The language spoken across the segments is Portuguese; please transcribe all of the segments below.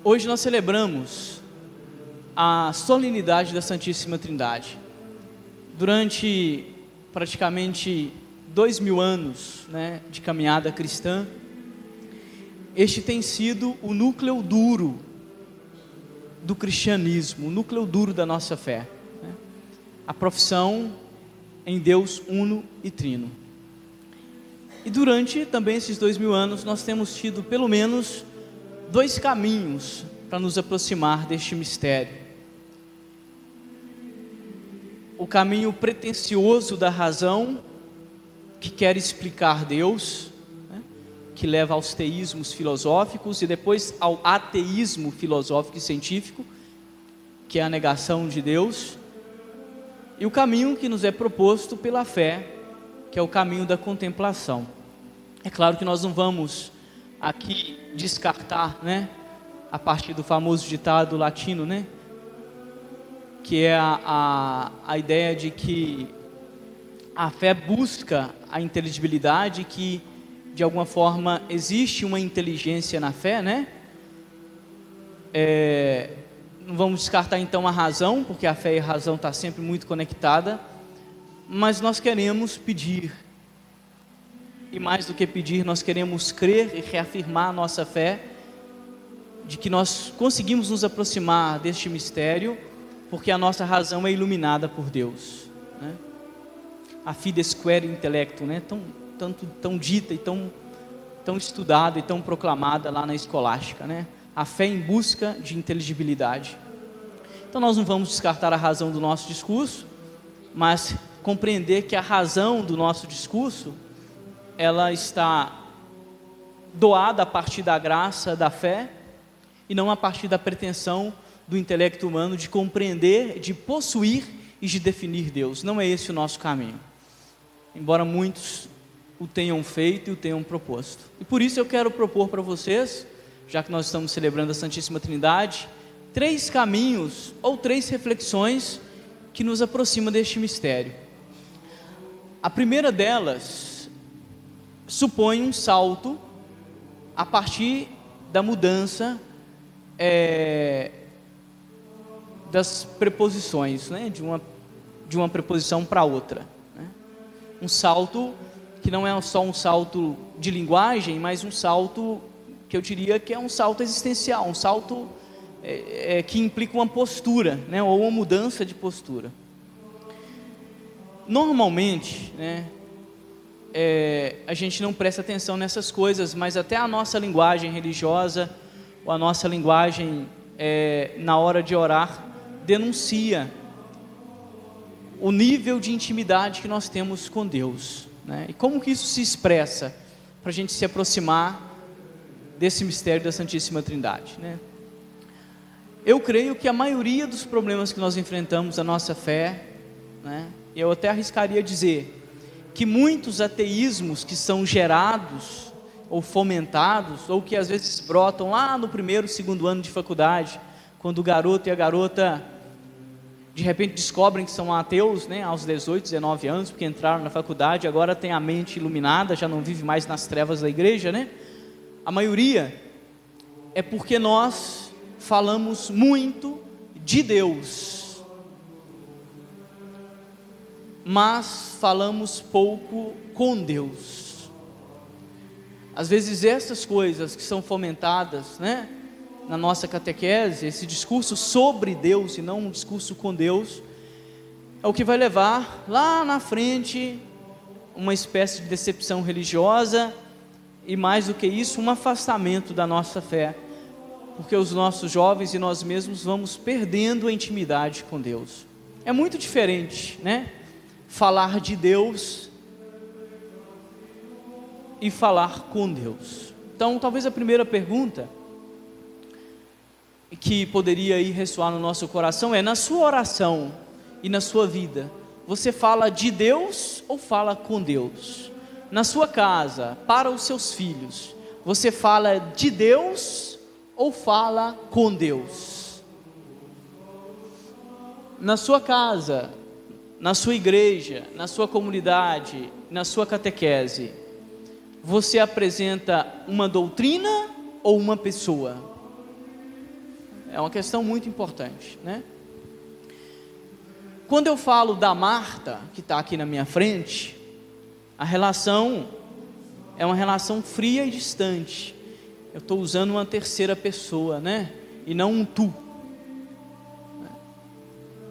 Hoje nós celebramos a solenidade da Santíssima Trindade. Durante praticamente 2000 anos, de caminhada cristã, este tem sido o núcleo duro do cristianismo, o núcleo duro da nossa fé, a profissão em Deus uno e trino. E durante também esses 2000 anos nós temos tido pelo menos 2 caminhos para nos aproximar deste mistério. O caminho pretensioso da razão, que quer explicar Deus, que leva aos teísmos filosóficos e depois ao ateísmo filosófico e científico, que é a negação de Deus, e o caminho que nos é proposto pela fé, que é o caminho da contemplação. É claro que nós não vamos aqui descartar, a partir do famoso ditado latino, que é a ideia de que a fé busca a inteligibilidade, que de alguma forma existe uma inteligência na fé, não vamos descartar então a razão, porque a fé e a razão estão sempre muito conectadas, mas nós queremos pedir, e mais do que pedir, nós queremos crer e reafirmar a nossa fé, de que nós conseguimos nos aproximar deste mistério, porque a nossa razão é iluminada por Deus, a fides quaere intellectum, tão dita e tão estudada e tão proclamada lá na escolástica, a fé em busca de inteligibilidade. Então nós não vamos descartar a razão do nosso discurso, mas compreender que a razão do nosso discurso, ela está doada a partir da graça, da fé, e não a partir da pretensão do intelecto humano de compreender, de possuir e de definir Deus. Não é esse o nosso caminho, embora muitos o tenham feito e o tenham proposto. E por isso eu quero propor para vocês, já que nós estamos celebrando a Santíssima Trindade, 3 caminhos ou 3 reflexões que nos aproximam deste mistério. A primeira delas supõe um salto a partir da mudança das preposições, de uma preposição para outra, um salto que não é só um salto de linguagem, mas um salto que eu diria que é um salto existencial, um salto que implica uma postura, ou uma mudança de postura. Normalmente, a gente não presta atenção nessas coisas, mas até a nossa linguagem religiosa, ou a nossa linguagem na hora de orar, denuncia o nível de intimidade que nós temos com Deus, e como que isso se expressa para a gente se aproximar desse mistério da Santíssima Trindade, Eu creio que a maioria dos problemas que nós enfrentamos na nossa fé, eu até arriscaria dizer que muitos ateísmos que são gerados ou fomentados, ou que às vezes brotam lá no 1º, 2º ano de faculdade, quando o garoto e a garota de repente descobrem que são ateus, aos 18, 19 anos, porque entraram na faculdade, agora tem a mente iluminada, já não vive mais nas trevas da igreja, A maioria é porque nós falamos muito de Deus, mas falamos pouco com Deus. Às vezes essas coisas que são fomentadas, na nossa catequese, esse discurso sobre Deus e não um discurso com Deus, é o que vai levar lá na frente uma espécie de decepção religiosa e, mais do que isso, um afastamento da nossa fé, porque os nossos jovens e nós mesmos vamos perdendo a intimidade com Deus. É muito diferente, falar de Deus e falar com Deus. Então, talvez a primeira pergunta que poderia aí ressoar no nosso coração é: na sua oração e na sua vida, você fala de Deus ou fala com Deus? Na sua casa, para os seus filhos, você fala de Deus ou fala com Deus? Na sua casa, na sua igreja, na sua comunidade, na sua catequese, você apresenta uma doutrina ou uma pessoa? É uma questão muito importante, né? Quando eu falo da Marta, que está aqui na minha frente, a relação é uma relação fria e distante. Eu estou usando uma terceira pessoa, né? E não um tu.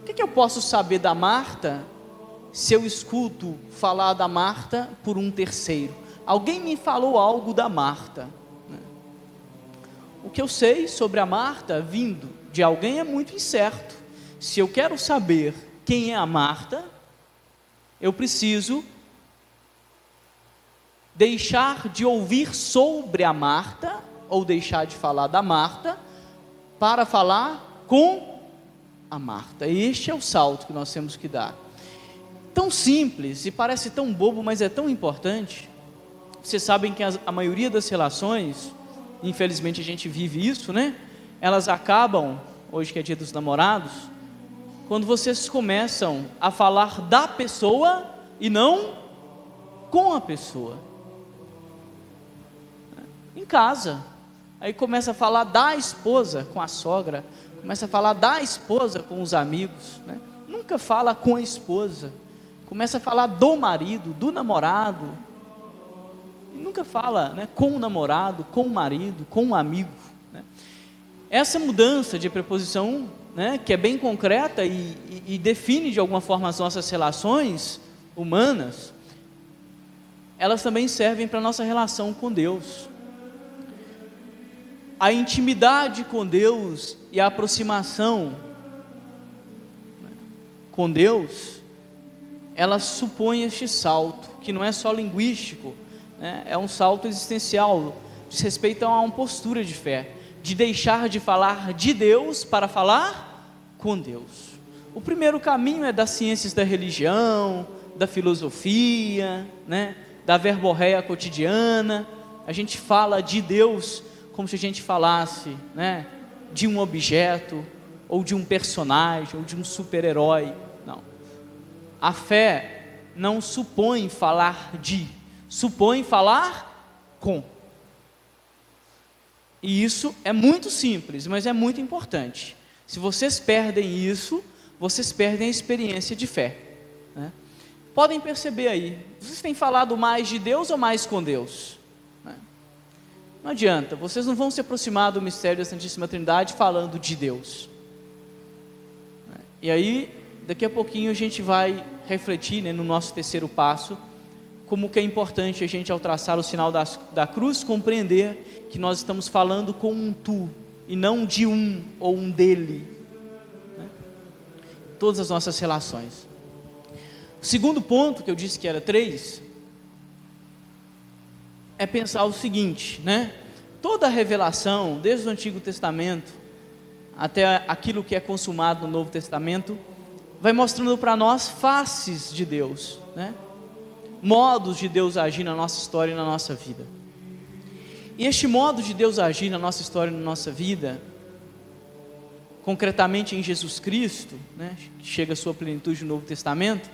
O que eu posso saber da Marta se eu escuto falar da Marta por um terceiro? Alguém me falou algo da Marta, né? O que eu sei sobre a Marta vindo de alguém é muito incerto. Se eu quero saber quem é a Marta, eu preciso deixar de ouvir sobre a Marta, ou deixar de falar da Marta, para falar com a Marta. Este é o salto que nós temos que dar. Tão simples e parece tão bobo, mas é tão importante. Vocês sabem que a maioria das relações, infelizmente a gente vive isso, né? Elas acabam, hoje que é dia dos namorados, quando vocês começam a falar da pessoa e não com a pessoa. Em casa, aí começa a falar da esposa com a sogra, começa a falar da esposa com os amigos, né? Nunca fala com a esposa, começa a falar do marido, do namorado, nunca fala, né, com o namorado, com o marido, com o amigo, né? Essa mudança de preposição, né, que é bem concreta e define de alguma forma as nossas relações humanas, elas também servem para a nossa relação com Deus. A intimidade com Deus e a aproximação com Deus, ela supõe este salto, que não é só linguístico, né? É um salto existencial, diz respeito a uma postura de fé, de deixar de falar de Deus para falar com Deus. O primeiro caminho é das ciências da religião, da filosofia, né? Da verborreia cotidiana. A gente fala de Deus como se a gente falasse, né, de um objeto, ou de um personagem, ou de um super-herói. Não. A fé não supõe falar de, supõe falar com. E isso é muito simples, mas é muito importante. Se vocês perdem isso, vocês perdem a experiência de fé, né? Podem perceber aí, vocês têm falado mais de Deus ou mais com Deus? Não adianta, vocês não vão se aproximar do mistério da Santíssima Trindade falando de Deus. E aí, daqui a pouquinho a gente vai refletir, né, no nosso terceiro passo, como que é importante a gente, ao traçar o sinal da cruz, compreender que nós estamos falando com um tu, e não de um ou um dele, né? Todas as nossas relações. O segundo ponto, que eu disse que era 3, é pensar o seguinte, né? Toda a revelação, desde o Antigo Testamento até aquilo que é consumado no Novo Testamento, vai mostrando para nós faces de Deus, né? Modos de Deus agir na nossa história e na nossa vida. E este modo de Deus agir na nossa história e na nossa vida, concretamente em Jesus Cristo, né, que chega à sua plenitude no Novo Testamento,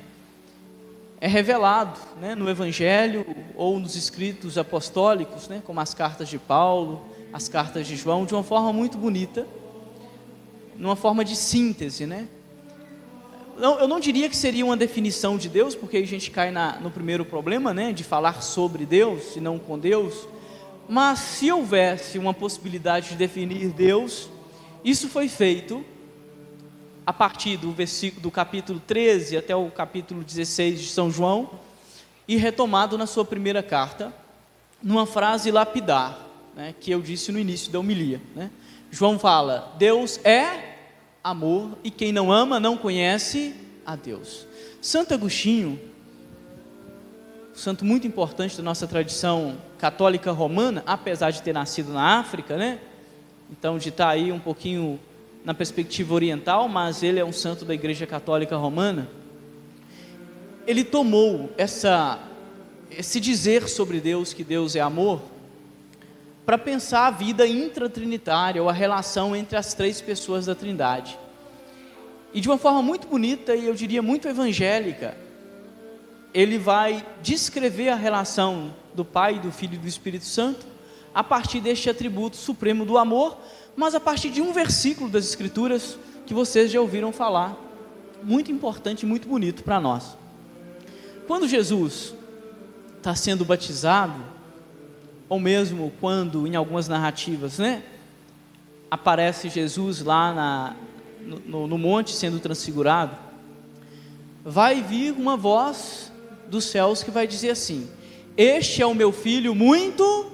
é revelado, né, no Evangelho ou nos escritos apostólicos, né, como as cartas de Paulo, as cartas de João, de uma forma muito bonita, numa forma de síntese, né? Eu não diria que seria uma definição de Deus, porque aí a gente cai no primeiro problema, né, de falar sobre Deus e não com Deus. Mas se houvesse uma possibilidade de definir Deus, isso foi feito a partir do capítulo 13 até o capítulo 16 de São João, e retomado na sua primeira carta, numa frase lapidar, né, que eu disse no início da homilia, né? João fala: Deus é amor, e quem não ama não conhece a Deus. Santo Agostinho, santo muito importante da nossa tradição católica romana, apesar de ter nascido na África, né? Então de estar aí um pouquinho na perspectiva oriental, mas ele é um santo da Igreja Católica Romana. Ele tomou esse dizer sobre Deus, que Deus é amor, para pensar a vida intratrinitária, ou a relação entre as três pessoas da Trindade. E de uma forma muito bonita, e eu diria muito evangélica, ele vai descrever a relação do Pai, do Filho e do Espírito Santo, a partir deste atributo supremo do amor, mas a partir de um versículo das Escrituras que vocês já ouviram falar, muito importante e muito bonito para nós. Quando Jesus está sendo batizado, ou mesmo quando em algumas narrativas, aparece Jesus lá no monte sendo transfigurado, vai vir uma voz dos céus que vai dizer assim: este é o meu filho muito,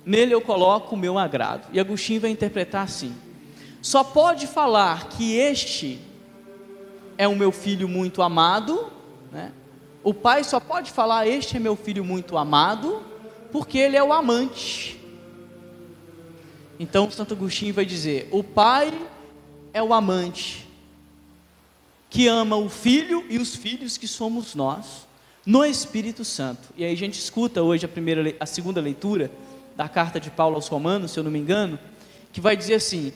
nele eu coloco o meu agrado. E Agostinho vai interpretar assim: só pode falar que este é o meu filho muito amado, o pai só pode falar este é meu filho muito amado, porque ele é o amante. Então Santo Agostinho vai dizer: o pai é o amante, que ama o filho e os filhos que somos nós, no Espírito Santo. E aí a gente escuta hoje a segunda leitura da carta de Paulo aos Romanos, se eu não me engano, que vai dizer assim: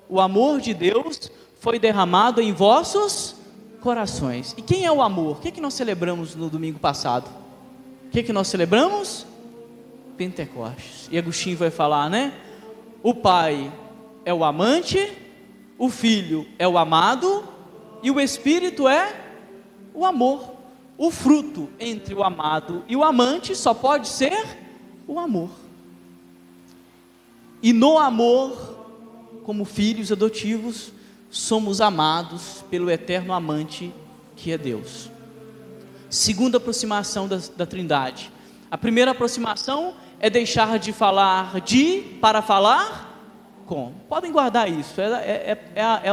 o amor de Deus foi derramado em vossos corações. E quem é o amor? O que nós celebramos no domingo passado? O que nós celebramos? Pentecostes. E Agostinho vai falar, o pai é o amante, o filho é o amado e o Espírito é o amor. O fruto entre o amado e o amante só pode ser o amor. E no amor, como filhos adotivos, somos amados pelo eterno amante que é Deus. Segunda aproximação da Trindade. A primeira aproximação é deixar de falar de para falar com. Podem guardar isso, é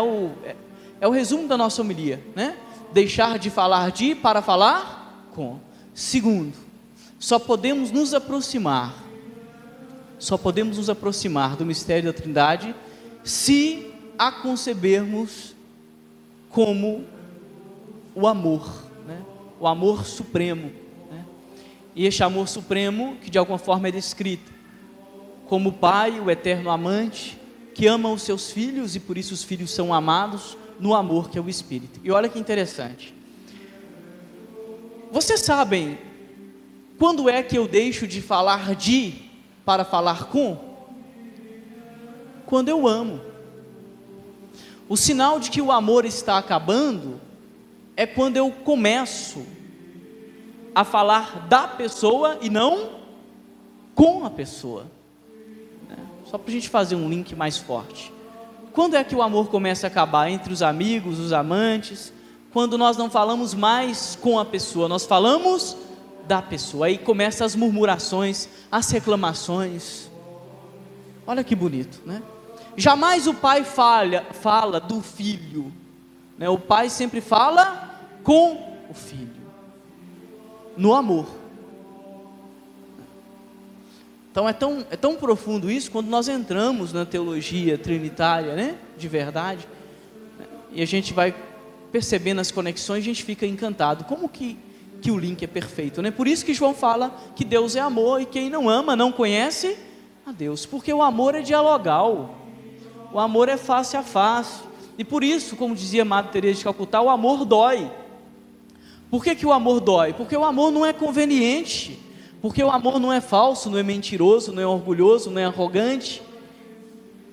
o resumo da nossa homilia, Deixar de falar de para falar com. Segundo, só podemos nos aproximar do mistério da Trindade se a concebermos como o amor, o amor supremo, e este amor supremo que de alguma forma é descrito como o pai, o eterno amante, que ama os seus filhos e por isso os filhos são amados no amor que é o Espírito. E olha que interessante, vocês sabem quando é que eu deixo de falar de para falar com? Quando eu amo. O sinal de que o amor está acabando é quando eu começo a falar da pessoa e não com a pessoa, Só para a gente fazer um link mais forte. Quando é que o amor começa a acabar? Entre os amigos, os amantes, quando nós não falamos mais com a pessoa, nós falamos da pessoa. Aí começam as murmurações, as reclamações. Olha que bonito, Jamais o pai fala do filho, O pai sempre fala com o filho, no amor. Então é tão profundo isso, quando nós entramos na teologia trinitária, de verdade, e a gente vai percebendo as conexões, a gente fica encantado, como que o link é perfeito, Por isso que João fala que Deus é amor, e quem não ama não conhece a Deus, porque o amor é dialogal, o amor é face a face, e por isso, como dizia Madre Teresa de Calcutá, o amor dói. Por que o amor dói? Porque o amor não é conveniente, porque o amor não é falso, não é mentiroso, não é orgulhoso, não é arrogante,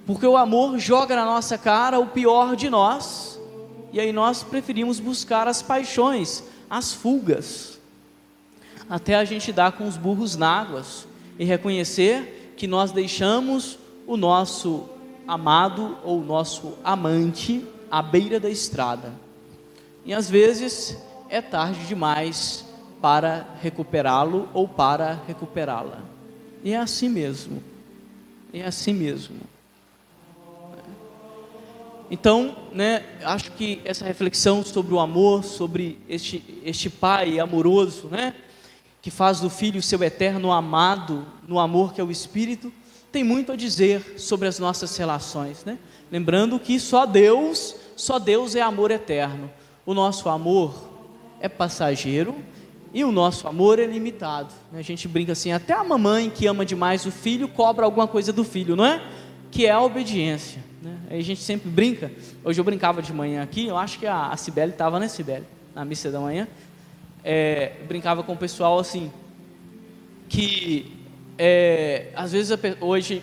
porque o amor joga na nossa cara o pior de nós, e aí nós preferimos buscar as paixões, as fugas, até a gente dar com os burros na água, e reconhecer que nós deixamos o nosso amado ou o nosso amante à beira da estrada, e às vezes é tarde demais para recuperá-lo ou para recuperá-la, e é assim mesmo, Então, acho que essa reflexão sobre o amor, sobre este pai amoroso, que faz do filho seu eterno amado, no amor que é o Espírito, tem muito a dizer sobre as nossas relações, Lembrando que só Deus é amor eterno, o nosso amor é passageiro, e o nosso amor é limitado, A gente brinca assim, até a mamãe que ama demais o filho, cobra alguma coisa do filho, Que é a obediência, Aí a gente sempre brinca, hoje eu brincava de manhã aqui, eu acho que a Cibele estava, Cibele? Na missa da manhã, brincava com o pessoal assim, que Às vezes hoje,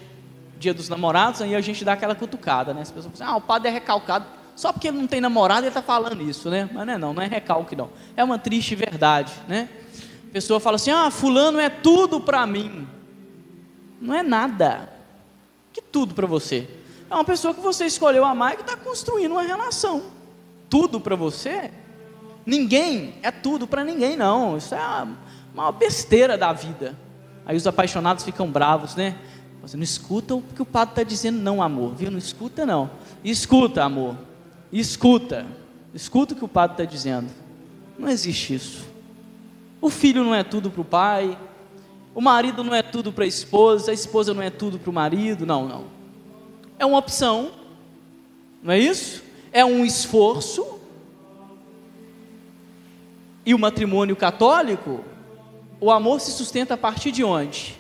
dia dos namorados, aí a gente dá aquela cutucada, né? As pessoas falam assim, o padre é recalcado, só porque ele não tem namorado ele está falando isso, né? Mas não é recalque não, é uma triste verdade, né? A pessoa fala assim, fulano é tudo para mim. Não é nada. Que tudo para você? É uma pessoa que você escolheu amar e que está construindo uma relação. Tudo para você? Ninguém é tudo para ninguém, não. Isso é uma besteira da vida. Aí os apaixonados ficam bravos, né? Você não escuta o que o padre está dizendo, não, amor, viu? Não escuta, não. Escuta, amor. Escuta o que o padre está dizendo. Não existe isso. O filho não é tudo para o pai, o marido não é tudo para a esposa não é tudo para o marido, não. É uma opção, não é isso? É um esforço. E o matrimônio católico, o amor se sustenta a partir de onde?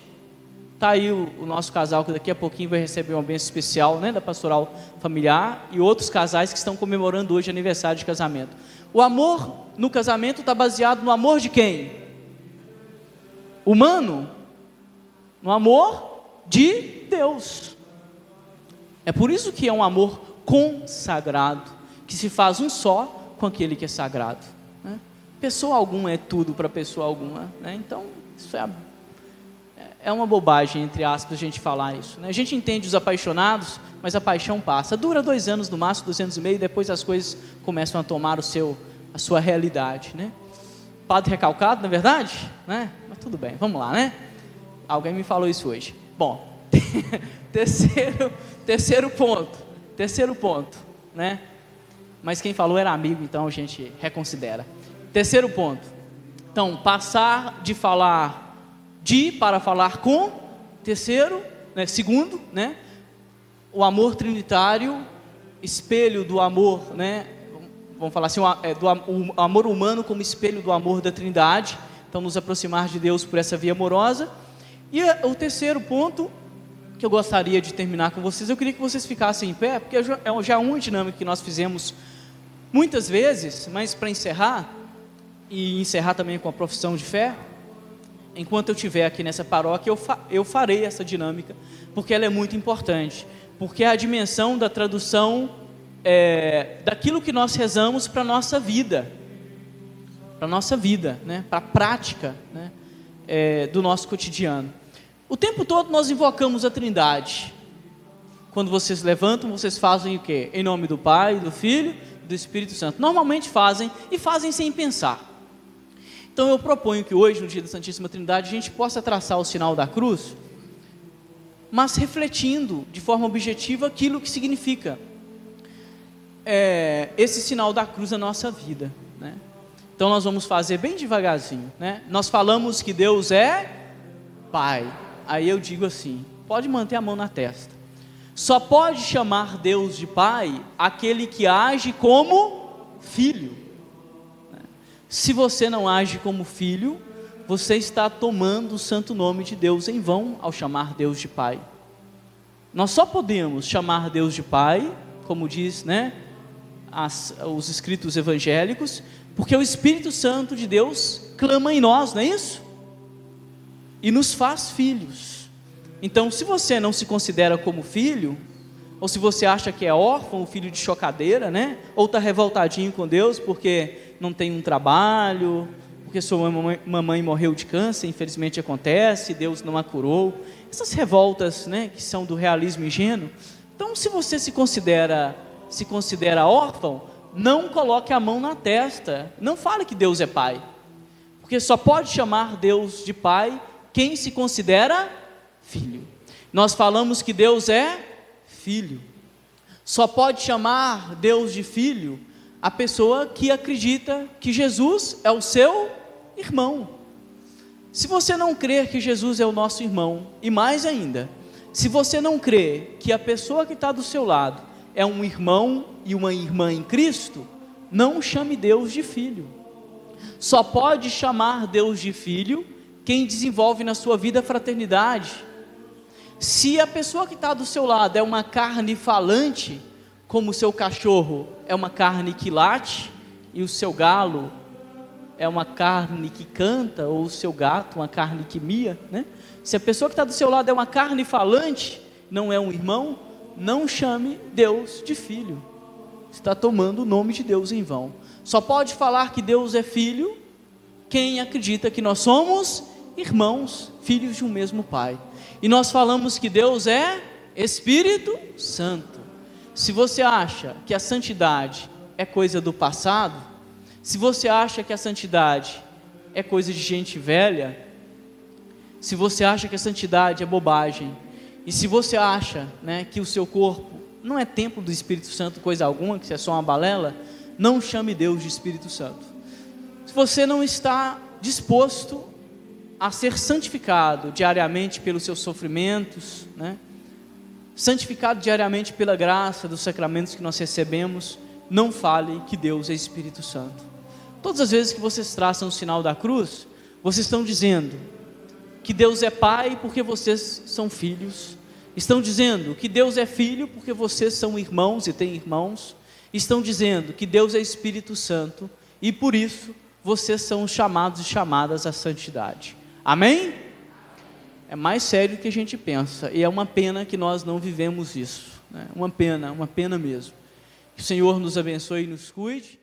Está aí o nosso casal, que daqui a pouquinho vai receber uma bênção especial, né, da pastoral familiar, e outros casais que estão comemorando hoje aniversário de casamento. O amor no casamento está baseado no amor de quem? Humano? No amor de Deus. É por isso que é um amor consagrado, que se faz um só com aquele que é sagrado, né? Pessoa alguma é tudo para pessoa alguma, né? Então isso é uma bobagem, entre aspas, a gente falar isso, né? A gente entende os apaixonados, mas a paixão passa, dura 2 anos no máximo, 2 anos e meio, e depois as coisas começam a tomar a sua realidade, né? Padre recalcado, não é verdade? Né? Mas tudo bem, vamos lá, né? Alguém me falou isso hoje. Bom, terceiro ponto, né? Mas quem falou era amigo, então a gente reconsidera. Terceiro ponto. Então, passar de falar para falar com. Terceiro, né? Segundo, né? O amor trinitário, espelho do amor, né? Vamos falar assim, o amor humano como espelho do amor da Trindade. Então, nos aproximar de Deus por essa via amorosa. E o terceiro ponto que eu gostaria de terminar com vocês, eu queria que vocês ficassem em pé, porque já é uma dinâmica que nós fizemos muitas vezes, mas para encerrar, e encerrar também com a profissão de fé, enquanto eu estiver aqui nessa paróquia, eu farei essa dinâmica, porque ela é muito importante, porque é a dimensão da tradução daquilo que nós rezamos para a nossa vida, né? Para a prática, né? Do nosso cotidiano. O tempo todo nós invocamos a Trindade. Quando vocês levantam, vocês fazem o quê? Em nome do Pai, do Filho e do Espírito Santo. Normalmente fazem, e fazem sem pensar. Então eu proponho que hoje, no dia da Santíssima Trindade, a gente possa traçar o sinal da cruz, mas refletindo de forma objetiva aquilo que significa esse sinal da cruz na nossa vida, né? Então nós vamos fazer bem devagarzinho, né? Nós falamos que Deus é Pai. Aí eu digo assim, pode manter a mão na testa. Só pode chamar Deus de Pai aquele que age como filho. Se você não age como filho, você está tomando o santo nome de Deus em vão ao chamar Deus de Pai. Nós só podemos chamar Deus de Pai, como diz, né, os escritos evangélicos, porque o Espírito Santo de Deus clama em nós, não é isso? E nos faz filhos. Então, se você não se considera como filho, ou se você acha que é órfão, filho de chocadeira, né? Ou está revoltadinho com Deus porque não tem um trabalho, porque sua mamãe morreu de câncer, infelizmente acontece, Deus não a curou. Essas revoltas, né, que são do realismo ingênuo. Então, se você se considera órfão, não coloque a mão na testa, não fale que Deus é Pai, porque só pode chamar Deus de Pai quem se considera filho. Nós falamos que Deus é filho, só pode chamar Deus de filho a pessoa que acredita que Jesus é o seu irmão. Se você não crer que Jesus é o nosso irmão, e mais ainda, se você não crer que a pessoa que está do seu lado é um irmão e uma irmã em Cristo, não chame Deus de filho. Só pode chamar Deus de filho quem desenvolve na sua vida a fraternidade. Se a pessoa que está do seu lado é uma carne falante, como o seu cachorro é uma carne que late, e o seu galo é uma carne que canta, ou o seu gato uma carne que mia, né? Se a pessoa que está do seu lado é uma carne falante, não é um irmão, não chame Deus de filho. Está tomando o nome de Deus em vão. Só pode falar que Deus é filho quem acredita que nós somos irmãos, filhos de um mesmo Pai. E nós falamos que Deus é Espírito Santo. Se você acha que a santidade é coisa do passado, se você acha que a santidade é coisa de gente velha, se você acha que a santidade é bobagem, e se você acha, né, que o seu corpo não é templo do Espírito Santo, coisa alguma, que você é só uma balela, não chame Deus de Espírito Santo. Se você não está disposto a ser santificado diariamente pelos seus sofrimentos, né, santificado diariamente pela graça dos sacramentos que nós recebemos, não fale que Deus é Espírito Santo. Todas as vezes que vocês traçam o sinal da cruz, vocês estão dizendo que Deus é Pai porque vocês são filhos. Estão dizendo que Deus é Filho porque vocês são irmãos e têm irmãos. Estão dizendo que Deus é Espírito Santo e por isso vocês são chamados e chamadas à santidade. Amém? É mais sério do que a gente pensa, e é uma pena que nós não vivemos isso, né? Uma pena mesmo. Que o Senhor nos abençoe e nos cuide.